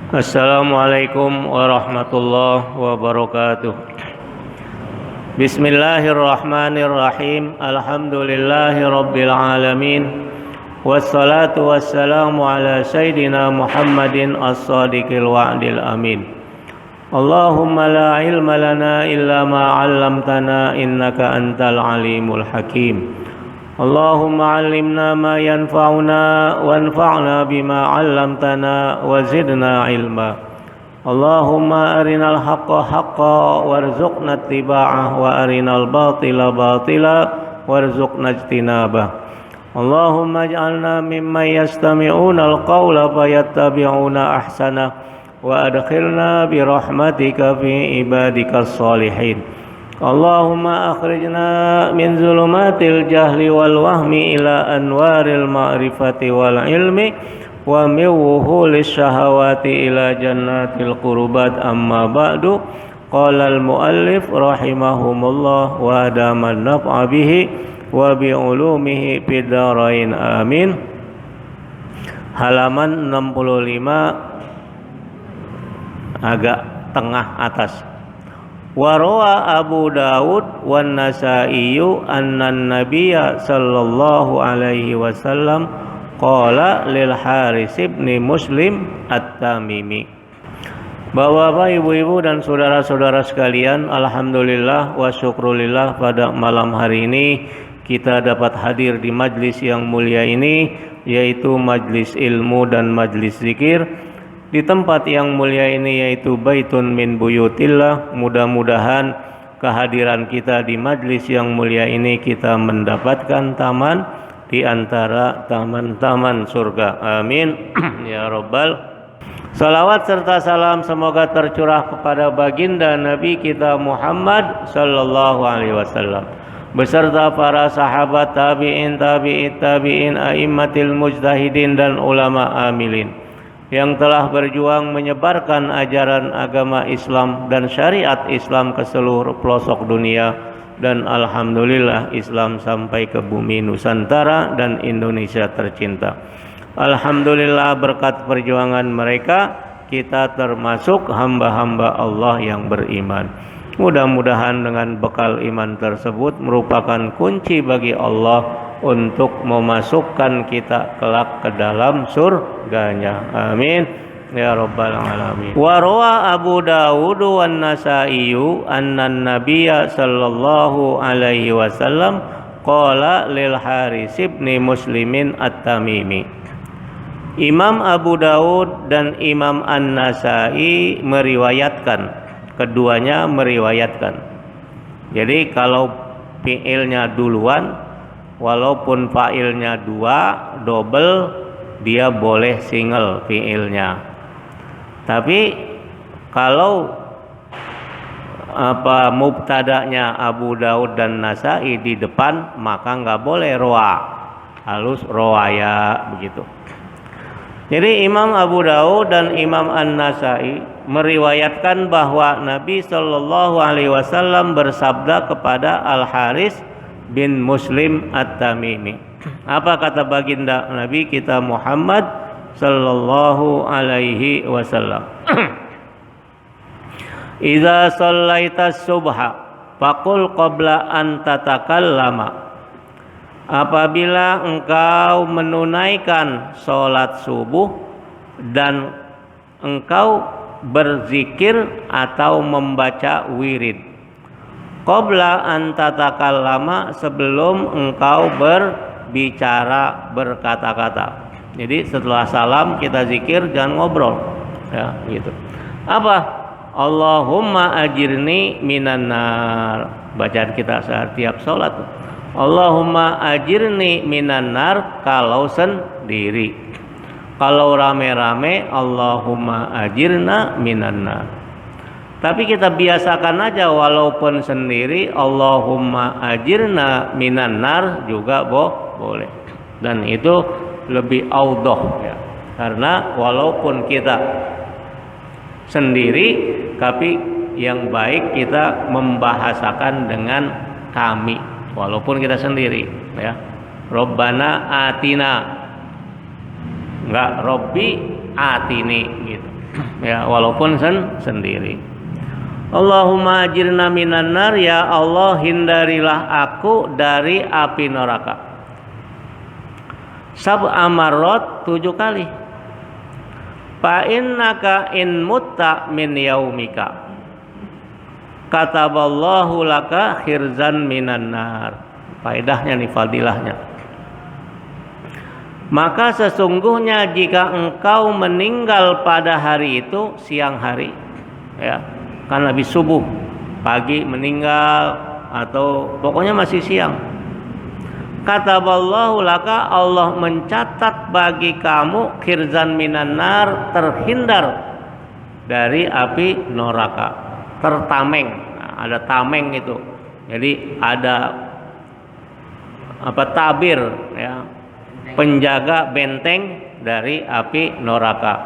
Assalamualaikum warahmatullahi wabarakatuh. Bismillahirrahmanirrahim. Alhamdulillahi rabbil alamin. Wassalatu wassalamu ala sayyidina Muhammadin as-sadiqil wa'dil amin. Allahumma la ilma lana illa ma 'allamtana innaka antal alimul hakim. Allahumma 'allimna ma yanfa'una wanfa'na bima 'allamtana wa zidna ilma. Allahumma arinal haqqa haqqa warzuqna ittiba'ah wa arinal batila batila warzuqna ijtinabah. Allahumma ij'alna mimman yastami'una al-qawla fayattabi'una ahsanah wa adkhilna bi rahmatika fi ibadikas shalihin. Allahumma akhrijna min zulumatil jahli wal wahmi ila anwaril ma'rifati wal ilmi wa min wuhulis syahawati ila jannatil qurubat. Amma ba'du. Qala al muallif rahimahumullah wa adaman naf'a bihi wa bi ulumihi fid dharain amin. Halaman 65 agak tengah atas. Warawa Abu Dawud wan Nasaiyu annan Nabiyya sallallahu alaihi wasallam qala lil Haris bin Muslim At-Tamimi. Bapak-bapak, ibu-ibu dan saudara-saudara sekalian, alhamdulillah wa syukrulillah, pada malam hari ini kita dapat hadir di majlis yang mulia ini, yaitu majlis ilmu dan majlis zikir di tempat yang mulia ini, yaitu Baitun min Buyutillah. Mudah-mudahan kehadiran kita di majlis yang mulia ini kita mendapatkan taman di antara taman-taman surga. Amin ya rabbal. Salawat serta salam semoga tercurah kepada baginda Nabi kita Muhammad sallallahu alaihi wasallam beserta para sahabat, tabi'in, tabi'it tabi'in, a'immatil mujtahidin dan ulama amilin yang telah berjuang menyebarkan ajaran agama Islam dan syariat Islam ke seluruh pelosok dunia, dan alhamdulillah Islam sampai ke bumi Nusantara dan Indonesia tercinta. Alhamdulillah, berkat perjuangan mereka kita termasuk hamba-hamba Allah yang beriman. Mudah-mudahan dengan bekal iman tersebut merupakan kunci bagi Allah untuk memasukkan kita kelak ke dalam surganya. Amin ya rabbal alamin. Wa rawa Abu Dawud wan Nasaiyu annan Nabiyya sallallahu alaihi wasallam qala lil Haris bin Muslimin At-Tamimi. Imam Abu Dawud dan Imam An-Nasai meriwayatkan, keduanya meriwayatkan. Jadi kalau fi'ilnya duluan, walaupun fa'ilnya dua, double, dia boleh single fi'ilnya. Tapi kalau mubtada'nya Abu Daud dan Nasai di depan, maka nggak boleh roa, halus roaya begitu. Jadi Imam Abu Daud dan Imam An-Nasai meriwayatkan bahwa Nabi Shallallahu Alaihi Wasallam bersabda kepada Al Haris bin Muslim At-Tamimi. Apa kata baginda Nabi kita Muhammad sallallahu alaihi wasallam? Idza shallaita subha faqul qabla an tatakallama. Apabila engkau menunaikan salat subuh dan engkau berzikir atau membaca wirid, qabla an tatakallama, sebelum engkau berbicara, berkata-kata. Jadi setelah salam kita zikir, jangan ngobrol, ya gitu. Apa? Allahumma ajirni minan nar. Bacaan kita setiap salat. Allahumma ajirni minan nar kalau sendiri. Kalau rame-rame Allahumma ajirna minan nar. Tapi kita biasakan aja walaupun sendiri Allahumma ajirna minan nar juga boleh. Dan itu lebih audoh ya. Karena walaupun kita sendiri, tapi yang baik kita membahasakan dengan kami walaupun kita sendiri ya. Robbana atina, enggak Robbi atini gitu. Ya, walaupun sendiri. Allahumma ajirna minan nar, ya Allah hindarilah aku dari api neraka. Sab'a marrat, 7 kali. Fa innaka in mutta min yaumika kataballahu laka khirzan minan nar. Faedahnya nih, fadilahnya. Maka sesungguhnya jika engkau meninggal pada hari itu siang hari, ya, kan habis subuh, pagi meninggal atau pokoknya masih siang, kataballahu laka, Allah mencatat bagi kamu khirzan minan nar, terhindar dari api neraka. Tertameng, nah, ada tameng itu, jadi ada tabir, ya, penjaga benteng dari api neraka.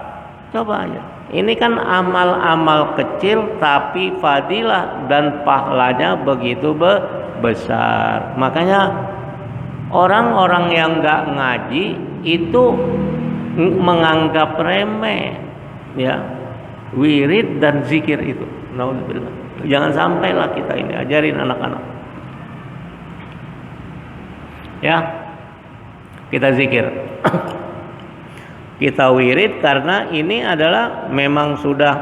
Coba aja, ini kan amal-amal kecil tapi fadilah dan pahalanya begitu besar. Makanya orang-orang yang nggak ngaji itu menganggap remeh, ya, wirid dan zikir itu. Naudzubillah. Jangan sampailah kita ini ajarin anak-anak. Ya, kita zikir. Kita wirid karena ini adalah memang sudah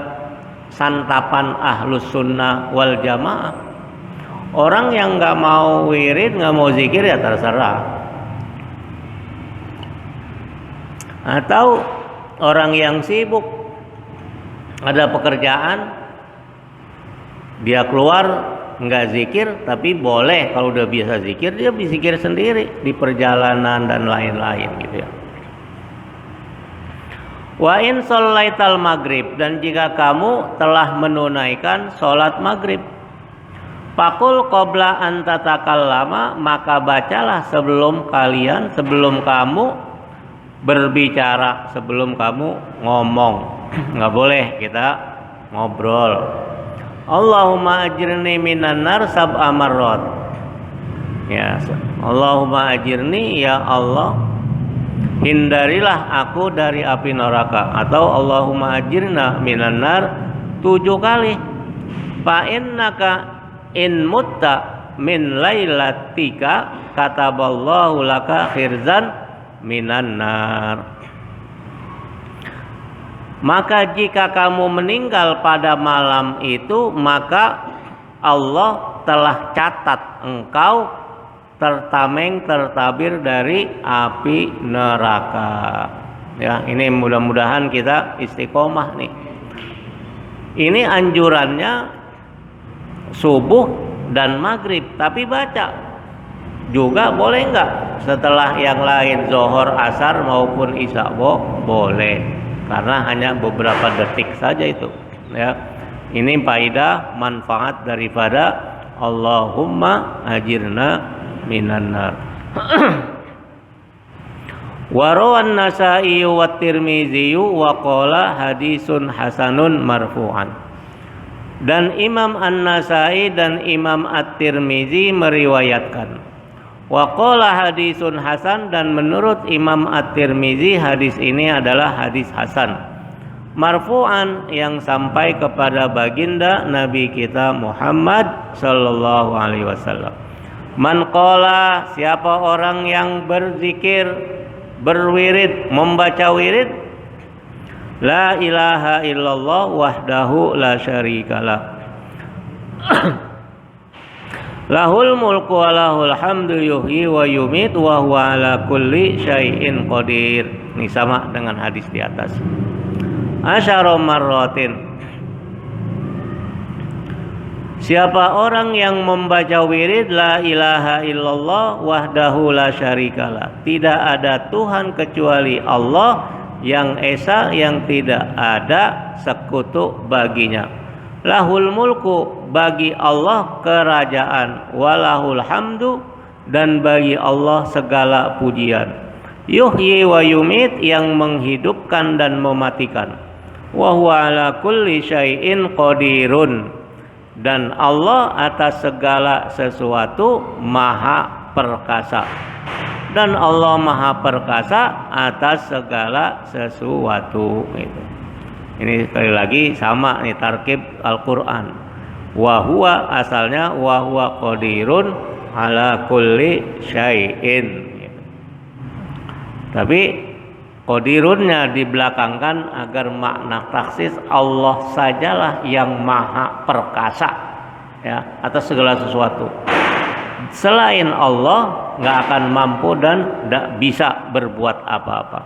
santapan ahlus sunnah wal jamaah. Orang yang nggak mau wirid, nggak mau zikir, ya terserah. Atau orang yang sibuk, ada pekerjaan, dia keluar nggak zikir, tapi boleh kalau udah biasa zikir, dia berzikir sendiri di perjalanan dan lain-lain gitu ya. Wa in shallaital maghrib, dan jika kamu telah menunaikan sholat maghrib, Fakul qabla an tatakallama, maka bacalah sebelum kamu berbicara, sebelum kamu ngomong. Nggak boleh kita ngobrol. Allahumma ajirni minan nar sab'a marrat. Ya, Allahumma ajirni, ya Allah hindarilah aku dari api neraka, atau Allahumma ajirna minan nar 7 kali. Fa innaka in mutta min lailatika kataballahu laka khirzan minan nar. Maka jika kamu meninggal pada malam itu, maka Allah telah catat engkau tertameng, tertabir dari api neraka. Ya, ini mudah-mudahan kita istiqomah nih. Ini anjurannya subuh dan maghrib, tapi baca juga boleh enggak setelah yang lain, zohor, asar maupun isya? Boleh, karena hanya beberapa detik saja itu. Ya, ini faedah manfaat daripada Allahumma ajirna minan nar. Warawan Nasa'i wa Tirmizi wa qala hadisun hasanun marfu'an. Dan Imam An-Nasa'i dan Imam At-Tirmizi meriwayatkan. Wa qala hadisun hasan, dan menurut Imam At-Tirmizi hadis ini adalah hadis hasan. Marfu'an, yang sampai kepada baginda Nabi kita Muhammad sallallahu alaihi wasallam. Man qala, siapa orang yang berzikir, berwirid, membaca wirid, la ilaha illallah wahdahu la syarikalah, lahul mulku wa lahul hamdu yuhyi wa yumit wa huwa ala kulli syai'in qadir. Ini sama dengan hadis di atas. Asyara marratin, siapa orang yang membaca wirid la ilaha illallah wahdahu la syarikalah, tidak ada Tuhan kecuali Allah yang esa, yang tidak ada sekutu baginya. Lahul mulku, bagi Allah kerajaan, walahul hamdu, dan bagi Allah segala pujian. Yuhyi wa yumit, yang menghidupkan dan mematikan. Wa huwa ala kulli syai'in qadirun, dan Allah atas segala sesuatu maha perkasa. Dan Allah maha perkasa atas segala sesuatu. Gitu. Ini sekali lagi sama nih tarkib Al-Qur'an. Wa huwa asalnya wa huwa qadirun ala kulli syai'in. Tapi qadirunnya dibelakangkan agar makna taksis Allah sajalah yang maha perkasa ya atas segala sesuatu. Selain Allah nggak akan mampu dan tidak bisa berbuat apa-apa.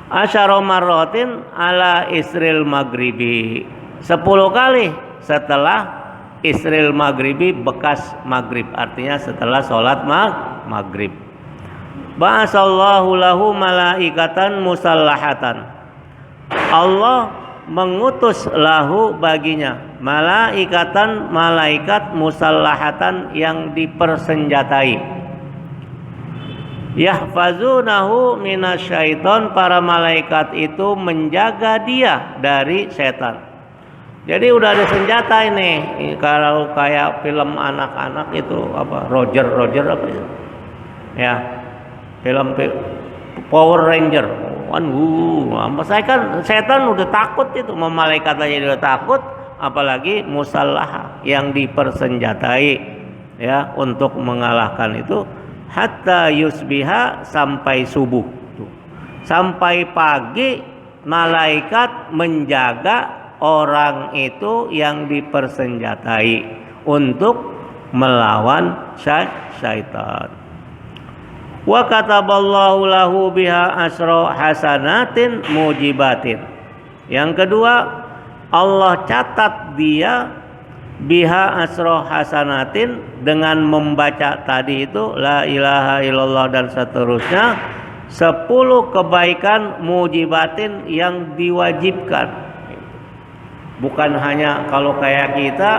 Asyara marratin ala isril maghribi, 10 kali setelah isril maghribi, bekas maghrib, artinya setelah sholat maghrib. Ba'asallahu lahu malaikatan musallahatan, Allah mengutus lahu baginya malaikatan, malaikat musallahatan yang dipersenjatai, yahfazunahu minasyaiton, para malaikat itu menjaga dia dari setan. Jadi udah ada senjata ini. Kalau kayak film anak-anak itu apa, Roger apa itu ya, film Power Ranger. Saya kan setan udah takut itu, malaikat aja udah takut, apalagi musallah yang dipersenjatai ya untuk mengalahkan itu. Hatta yusbiha, sampai subuh tuh. Sampai pagi malaikat menjaga orang itu yang dipersenjatai untuk melawan syaitan. Wa kataballahu lahu biha asra hasanatin mujibatin. Yang kedua, Allah catat dia biha asra hasanatin, dengan membaca tadi itu la ilaha illallah dan seterusnya, 10 kebaikan mujibatin yang diwajibkan. Bukan hanya kalau kayak kita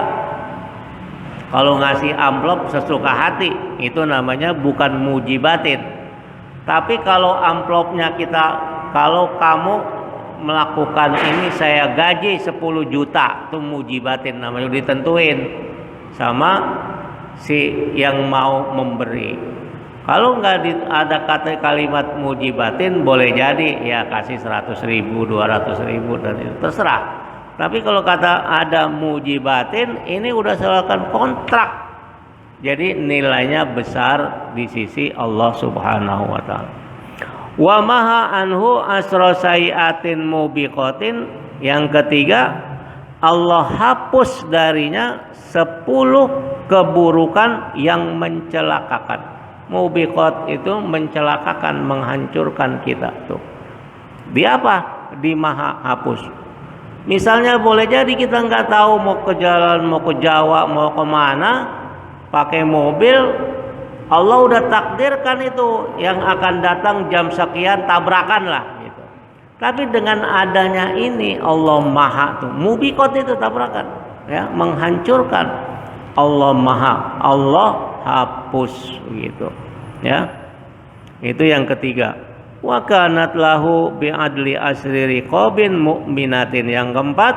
kalau ngasih amplop sesuka hati, itu namanya bukan mujibatin. Tapi kalau amplopnya kita, kalau kamu melakukan ini saya gaji 10 juta, itu mujibatin, namanya ditentuin sama si yang mau memberi. Kalau nggak ada kata kalimat mujibatin, boleh jadi ya kasih 100.000, 200.000 dan itu terserah. Tapi kalau kata ada mujibatin, ini udah seakan kontrak. Jadi nilainya besar di sisi Allah Subhanahu wa taala. Wa maha anhu asra sayiatin mubiqatin. Yang ketiga, Allah hapus darinya 10 keburukan yang mencelakakan. Mubiqat itu mencelakakan, menghancurkan kita tuh. Di apa? Di maha hapus. Misalnya boleh jadi kita nggak tahu mau ke jalan, mau ke Jawa, mau kemana, pakai mobil, Allah udah takdirkan itu yang akan datang jam sekian, tabrakan lah gitu. Tapi dengan adanya ini Allah maha tuh, mubiqat itu tabrakan ya, menghancurkan. Allah maha, Allah hapus gitu ya. Itu yang ketiga. Wa kanat lahu bi'adli asri riqabin mu'minatin. Yang keempat,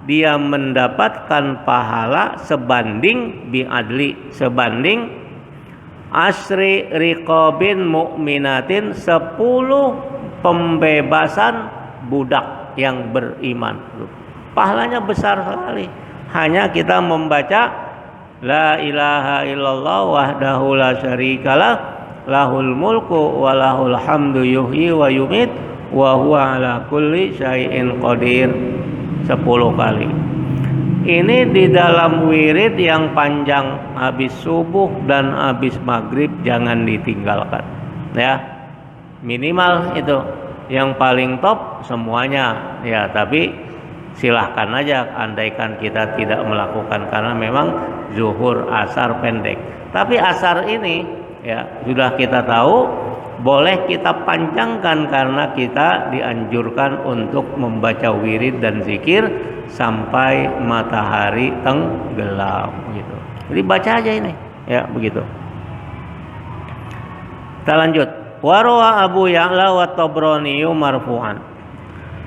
dia mendapatkan pahala sebanding bi'adli, sebanding asri riqabin mu'minatin, 10 pembebasan budak yang beriman. Pahalanya besar sekali. Hanya kita membaca la ilaha illallah wahdahu la syarikalah lahul mulku wa lahul hamdu yuhyi wa yumit wa huwa ala kulli syai'in qadir 10 kali. Ini di dalam wirid yang panjang habis subuh dan habis maghrib jangan ditinggalkan ya. Minimal itu yang paling top semuanya ya, tapi silahkan aja andaikan kita tidak melakukan karena memang zuhur asar pendek. Tapi asar ini ya sudah kita tahu boleh kita panjangkan karena kita dianjurkan untuk membaca wirid dan zikir sampai matahari tenggelam gitu. Jadi baca aja ini ya begitu. Kita lanjut. Warawa Abu Ya'la wa Tabrani marfu'an.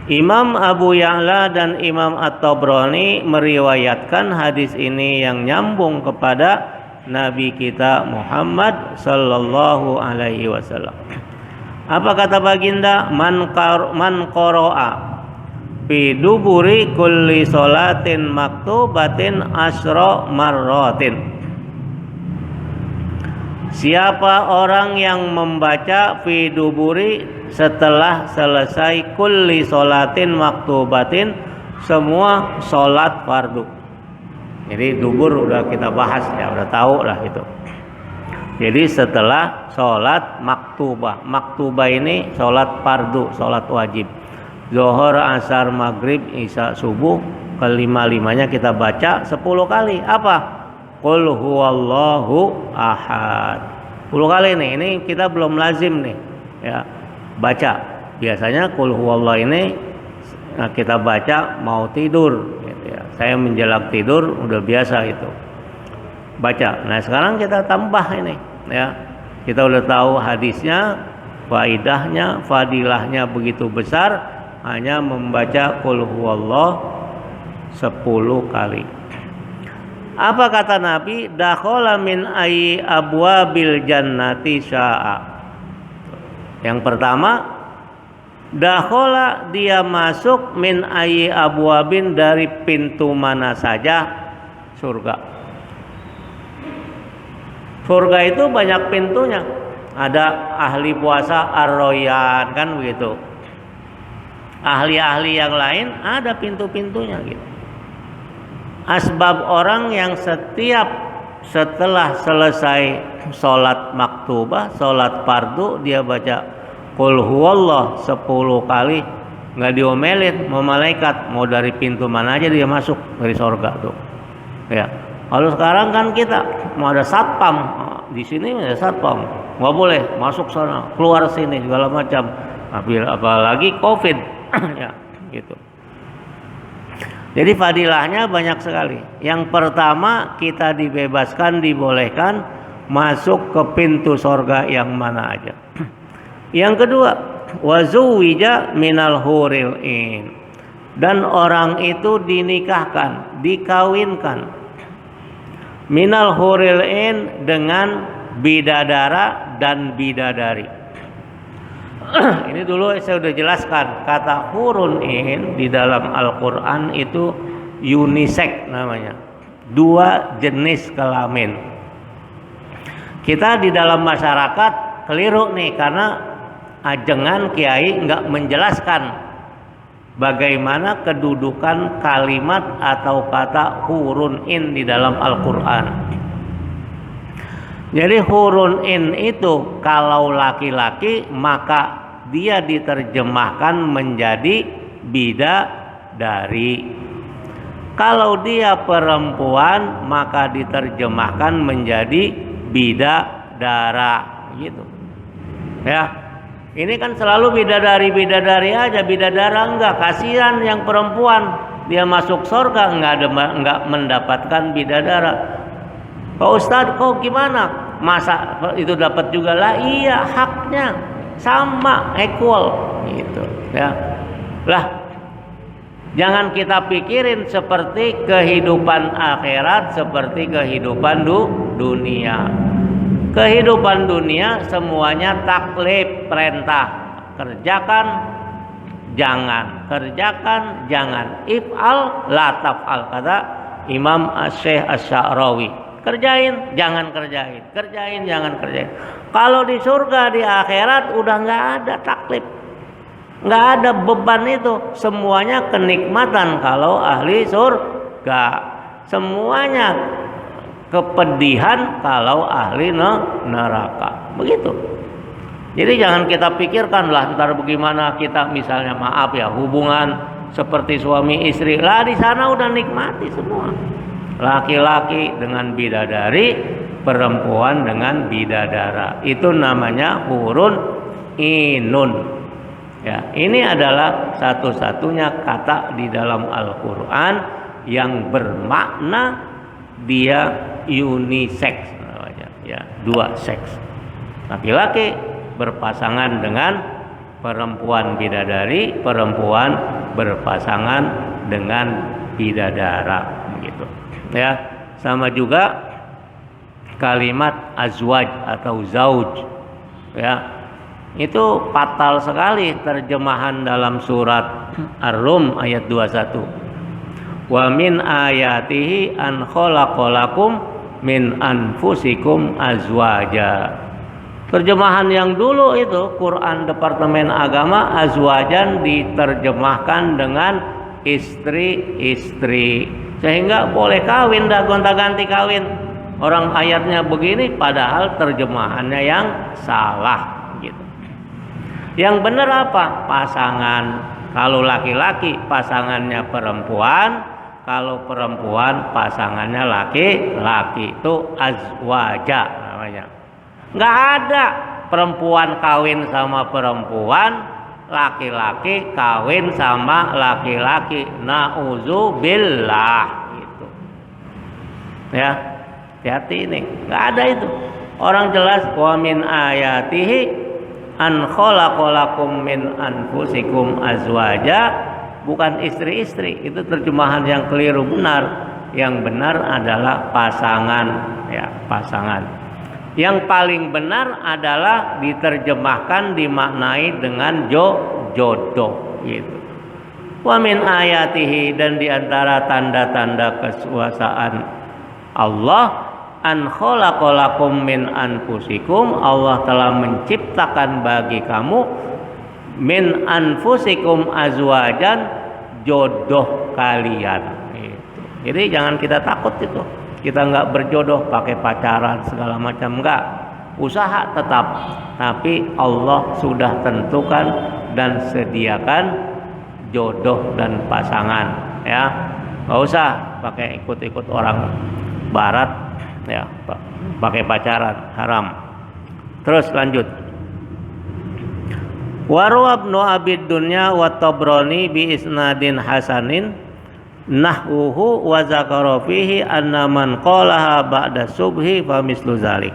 Imam Abu Ya'la dan Imam At-Tabrani meriwayatkan hadis ini yang nyambung kepada Nabi kita Muhammad sallallahu alaihi wasallam. Apa kata baginda? Man qara'a fi duburi kulli sholatin maktubatin asra marratin. Siapa orang yang membaca fi duburi setelah selesai kulli sholatin maktubatin, semua sholat fardu. Jadi dubur udah kita bahas ya, udah tahu lah itu. Jadi setelah sholat maktubah, maktubah ini sholat fardu, sholat wajib. Zuhur, asar, maghrib, isya, subuh, kelima-limanya kita baca 10 kali. Apa? Qul huwallahu ahad. 10 kali nih. Ini kita belum lazim nih ya baca. Biasanya qul huwallahu ini kita baca mau tidur gitu ya. Saya menjelang tidur udah biasa itu baca. Nah, sekarang kita tambah ini ya. Kita udah tahu hadisnya, faidahnya, fadilahnya begitu besar, hanya membaca qul huwallahu 10 kali. Apa kata Nabi? Dakhala min ayyi abwabil jannati sya'a. Yang pertama, dakhala dia masuk min ayyi abwabin dari pintu mana saja surga. Surga itu banyak pintunya. Ada ahli puasa ar-royan kan begitu. Ahli-ahli yang lain ada pintu-pintunya gitu. Asbab orang yang setelah selesai sholat maktubah, sholat fardu, dia baca qul huwallah 10 kali, nggak diomelin mau malaikat, mau dari pintu mana aja dia masuk dari surga tuh ya. Kalau sekarang kan kita mau ada satpam, di sini ada satpam, nggak boleh masuk sana, keluar sini segala macam, apalagi covid ya gitu. Jadi fadilahnya banyak sekali. Yang pertama, kita dibebaskan, dibolehkan masuk ke pintu surga yang mana aja. Yang kedua, wazuwija minal huril in. Dan orang itu dinikahkan, dikawinkan minal huril in dengan bidadara dan bidadari. Ini dulu saya sudah jelaskan, kata hurun in di dalam Al-Quran itu unisex namanya, 2 jenis kelamin. Kita di dalam masyarakat keliru nih, karena ajengan kiai nggak menjelaskan bagaimana kedudukan kalimat atau kata hurun in di dalam Al-Quran. Jadi hurun in itu kalau laki-laki maka dia diterjemahkan menjadi bidadari. Kalau dia perempuan maka diterjemahkan menjadi bidadara gitu. Ya. Ini kan selalu bidadari aja, bidadara enggak. Kasihan yang perempuan, dia masuk surga enggak mendapatkan bidadara. Pak Ustadz, kok gimana? Masa itu dapat juga lah? Iya, haknya sama, equal gitu ya. Lah, jangan kita pikirin seperti kehidupan akhirat, seperti kehidupan dunia. Kehidupan dunia semuanya taklif, perintah. Kerjakan, jangan. Kerjakan, jangan. If'al, la taf'al, kata Imam Syekh Asy-Sya'rawi. Kerjain, jangan kerjain. Kerjain, jangan kerjain. Kalau di surga, di akhirat udah nggak ada taklif, nggak ada beban itu. Semuanya kenikmatan kalau ahli surga. Semuanya kepedihan kalau ahli neraka. Begitu. Jadi jangan kita pikirkan lah ntar bagaimana kita misalnya maaf ya hubungan seperti suami istri. Lah di sana udah nikmati semua. Laki-laki dengan bidadari, perempuan dengan bidadara. Itu namanya hurun inun. Ya, ini adalah satu-satunya kata di dalam Al-Quran yang bermakna dia unisex namanya, ya, 2 seks. Laki-laki berpasangan dengan perempuan bidadari, perempuan berpasangan dengan bidadara begitu. Ya, sama juga kalimat azwaj atau zauj. Ya. Itu fatal sekali terjemahan dalam surat Ar-Rum ayat 21. Wa min ayatihi an khalaqalakum min anfusikum azwaja. Terjemahan yang dulu itu Quran Departemen Agama azwajan diterjemahkan dengan istri-istri, sehingga boleh kawin dah, gonta-ganti kawin. Orang ayatnya begini padahal terjemahannya yang salah. Yang benar apa? Pasangan. Kalau laki-laki pasangannya perempuan, kalau perempuan pasangannya laki-laki, itu azwaja namanya. Nggak ada perempuan kawin sama perempuan, laki-laki kawin sama laki-laki. Nauzubillah gitu. Ya, hati-hati ini. Nggak ada itu. Orang jelas wa min ayatihi an khalaqalakum min anfusikum azwaja, bukan istri-istri. Itu terjemahan yang keliru. Benar, yang benar adalah pasangan, ya, pasangan. Yang paling benar adalah diterjemahkan, dimaknai dengan jodoh gitu. Wa min ayatihi, dan diantara tanda-tanda kekuasaan Allah, an khalaqalakum min anfusikum, Allah telah menciptakan bagi kamu min anfusikum azwajan, jodoh kalian gitu. Jadi jangan kita takut itu, kita nggak berjodoh pakai pacaran segala macam, nggak, usaha tetap, tapi Allah sudah tentukan dan sediakan jodoh dan pasangan, ya. Nggak usah pakai ikut-ikut orang barat, ya, pakai pacaran, haram. Terus lanjut. Warwa Ibnu Abid Dunya wa Tabrani bi isnadin hasanin nahwuhu wa zakara fihi anna man qalaha ba'da subhi fa mislu zalik.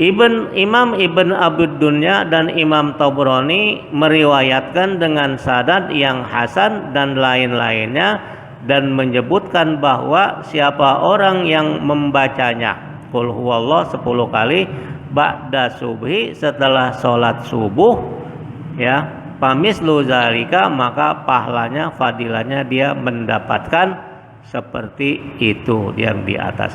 Imam Ibn Abid Dunya dan Imam Tabrani meriwayatkan dengan sanad yang hasan dan lain-lainnya, dan menyebutkan bahwa siapa orang yang membacanya qul huwallah 10 kali ba'da subhi, setelah sholat subuh, ya, pamislu zalika, maka pahalanya, fadilahnya dia mendapatkan seperti itu yang di atas.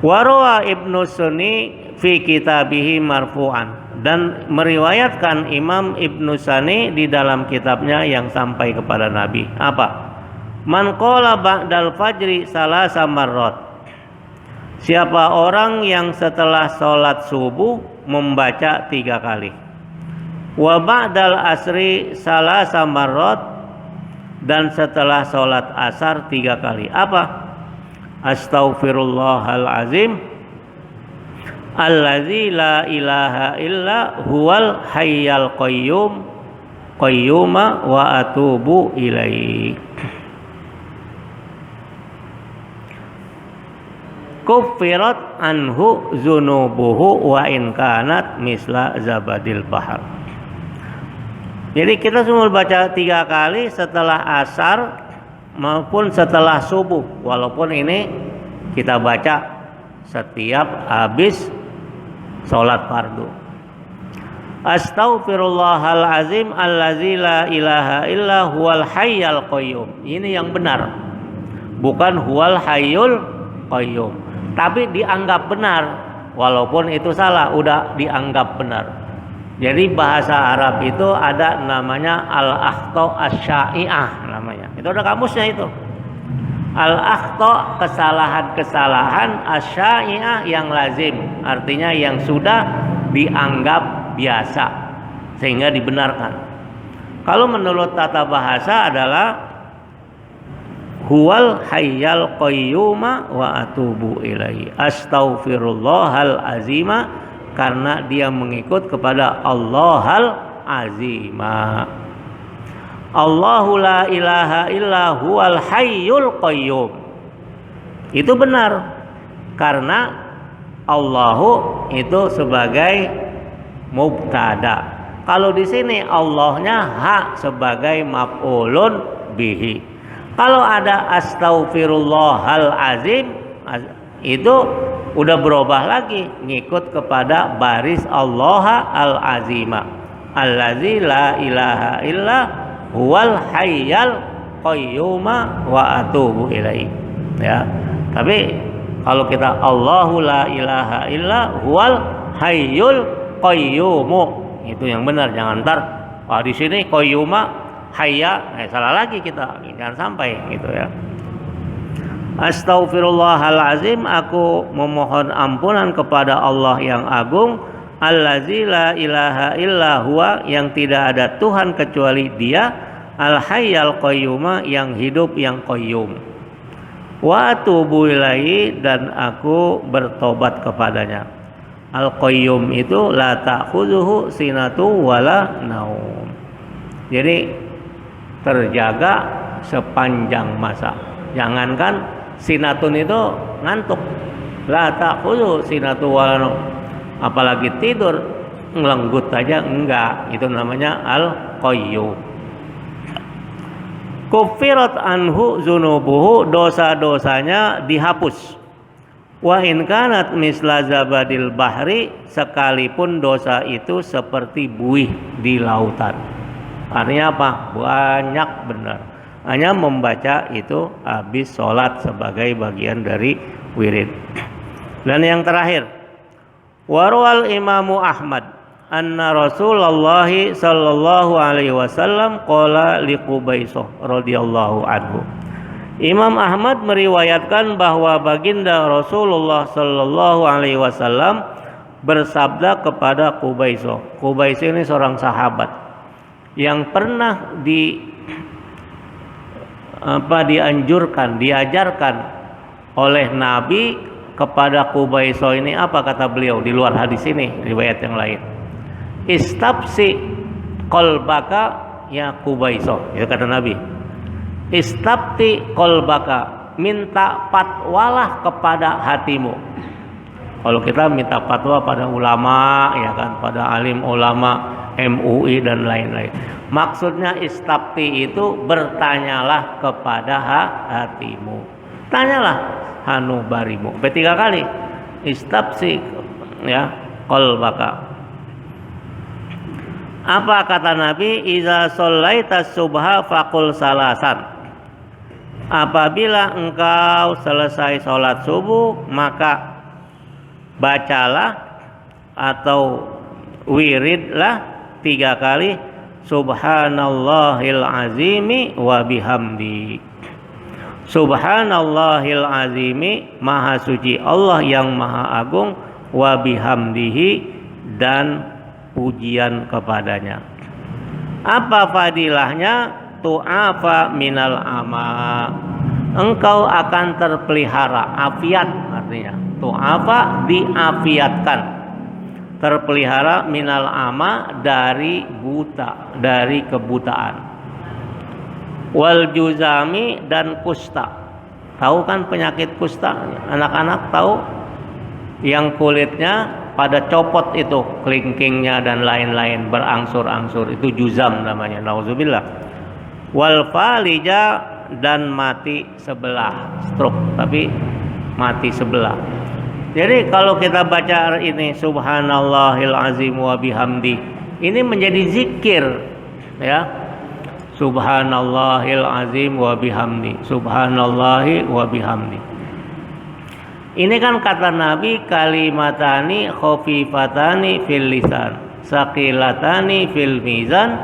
Warawa Ibnu Sunni fi kitabihi marfu'an, dan meriwayatkan Imam Ibnu Sunni di dalam kitabnya yang sampai kepada Nabi. Apa? Man qala ba'dal fajri salasa marrat, siapa orang yang setelah sholat subuh membaca 3 kali. Wa ba'dal asri salasa marrat, dan setelah sholat asar 3 kali. Apa? Astaghfirullahal azim allazi la ilaha illa huwal hayyal qayyuma wa atubu ilaihi. Kuffirat anhu zunubuhu wa in kanat misla zabadil bahar. Jadi kita semua baca 3 kali setelah asar maupun setelah subuh, walaupun ini kita baca setiap habis sholat fardu. Astaghfirullahal azim allazi la ilaha illa huwal hayyal qayyum. Ini yang benar, bukan huwal hayyul qayyum, tapi dianggap benar, walaupun itu salah, udah dianggap benar. Jadi bahasa Arab itu ada namanya al-akhta asy-syai'ah namanya. Itu ada kamusnya itu. Al-akhta, kesalahan-kesalahan, asy-syai'ah yang lazim, artinya yang sudah dianggap biasa sehingga dibenarkan. Kalau menurut tata bahasa adalah huwal hayyal qayyuma wa atubu ilaihi. Astaghfirullahal azima, karena dia mengikut kepada Allahal azima. Allahu la ilaha illa huwal hayyul qayyum. Itu benar, karena Allahu itu sebagai mubtada. Kalau di sini Allahnya ha sebagai maf'ulun bihi. Kalau ada astaghfirullahal azim, itu udah berubah lagi ngikut kepada baris Allah al-azima allazi la ilaha illa huwal hayyal qayyuma wa atubu ilaihi. Ya. Tapi kalau kita Allahu la ilaha illa huwal hayyul qayyumu, itu yang benar. Jangan ntar di sini qayyuma hayya, salah lagi kita. Jangan sampai gitu ya. Astaghfirullahalazim, aku memohon ampunan kepada Allah yang agung, allazi la ilaha illa huwa, yang tidak ada Tuhan kecuali Dia, al hayyal qayyuma, yang hidup yang qayyum, wa atubu ilaihi, dan aku bertobat kepadanya. Al qayyum itu la ta'khudhuhu sinatu wala naum, jadi terjaga sepanjang masa. Jangankan sinatun itu ngantuk, la ta'khudhu sinatu wala naum, apalagi tidur ngelenggut aja enggak, itu namanya al-qayyum. Kufirat anhu zunubuhu, dosa-dosanya dihapus. Wa in kanat misla zabadil bahri, sekalipun dosa itu seperti buih di lautan. Artinya apa? Banyak benar. Hanya membaca itu habis sholat sebagai bagian dari wirid. Dan yang terakhir, warwal Imamu Ahmad anna Rasulullah sallallahu alaihi wasallam qala liqubaisah radhiyallahu anhu. Imam Ahmad meriwayatkan bahwa baginda Rasulullah sallallahu alaihi wasallam bersabda kepada Qubaisah. Qubaisah ini seorang sahabat yang pernah diajarkan oleh Nabi kepada Qubaisah ini. Apa kata beliau di luar hadis ini, riwayat yang lain? Istabsi qalbaka ya Qubaisah, itu kata Nabi. Istabti qalbaka, minta fatwalah kepada hatimu. Kalau kita minta fatwa pada ulama, ya kan, pada alim ulama MUI dan lain-lain. Maksudnya istabti itu bertanyalah kepada hatimu. Tanyalah hanu barimu. 3 kali. Istabsi ya qalbaka. Apa kata Nabi? Iza shallaita subha faqul salasan. Apabila engkau selesai sholat subuh, maka bacalah atau wiridlah 3 kali Subhanallahil azimi wa bihamdi. Subhanallahil azimi, maha suci Allah yang maha agung, wa bihamdihi, dan pujian kepadanya. Apa fadilahnya? Tu'afa minal ama, engkau akan terpelihara. Afiat artinya tu'afa, diafiatkan, terpelihara minal ama, dari buta, dari kebutaan. Wal juzami, dan kusta. Tahu kan penyakit kusta? Anak-anak tahu? Yang kulitnya pada copot itu, kelingkingnya dan lain-lain, berangsur-angsur, itu juzam namanya, nauzubillah. Wal falija, dan mati sebelah, stroke, tapi mati sebelah. Jadi kalau kita baca ini Subhanallahil azim wa bihamdi, ini menjadi zikir ya. Subhanallahil azim wa bihamdi, subhanallahi wa bihamdi. Ini kan kata Nabi, kalimatani khafifatani fil lisan, saqilatani fil mizan,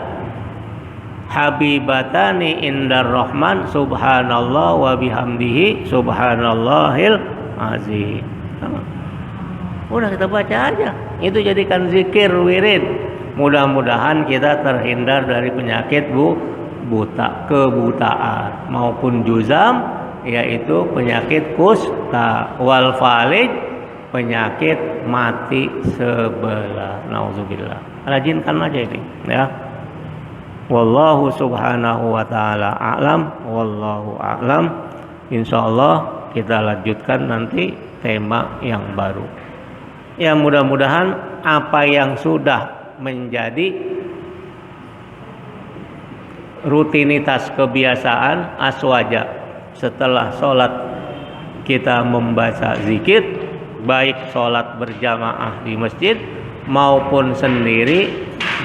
habibatani indar rahman, subhanallah wa bihamdihi, subhanallahil azim. Udah kita baca aja, itu jadikan zikir wirid. Mudah-mudahan kita terhindar dari penyakit kebutaan maupun juzam, yaitu penyakit kusta, wal falij, penyakit mati sebelah, nauzubillah. Rajinkan aja ini ya. Wallahu subhanahu wa ta'ala a'lam, wallahu a'lam. Insyaallah kita lanjutkan nanti tema yang baru. Ya, mudah-mudahan apa yang sudah menjadi rutinitas kebiasaan aswaja, setelah sholat kita membaca zikir, baik sholat berjamaah di masjid maupun sendiri,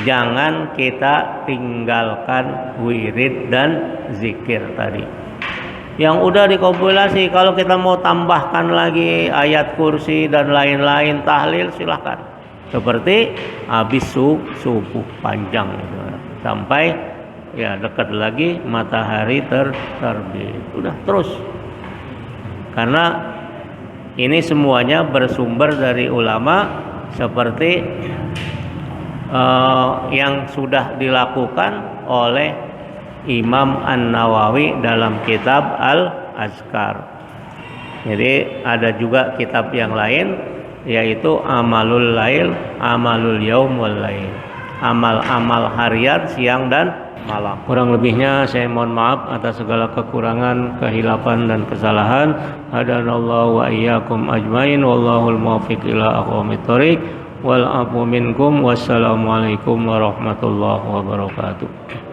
jangan kita tinggalkan wirid dan zikir tadi yang udah dikompilasi. Kalau kita mau tambahkan lagi ayat kursi dan lain-lain, tahlil, silahkan. Seperti habis subuh panjang gitu, sampai ya dekat lagi matahari terbit, udah terus. Karena ini semuanya bersumber dari ulama, seperti yang sudah dilakukan oleh Imam An-Nawawi dalam kitab Al-Azkar. Jadi ada juga kitab yang lain, yaitu Amalul Lail, Amalul Yaum wal Lail, amal-amal harian siang dan malam. Kurang lebihnya saya mohon maaf atas segala kekurangan, kehilapan dan kesalahan. Hadanallahu wa iyyakum ajmain, wallahul muwaffiq ila aqwamit thoriq, wal afu minkum. Wassalamualaikum warahmatullahi wabarakatuh.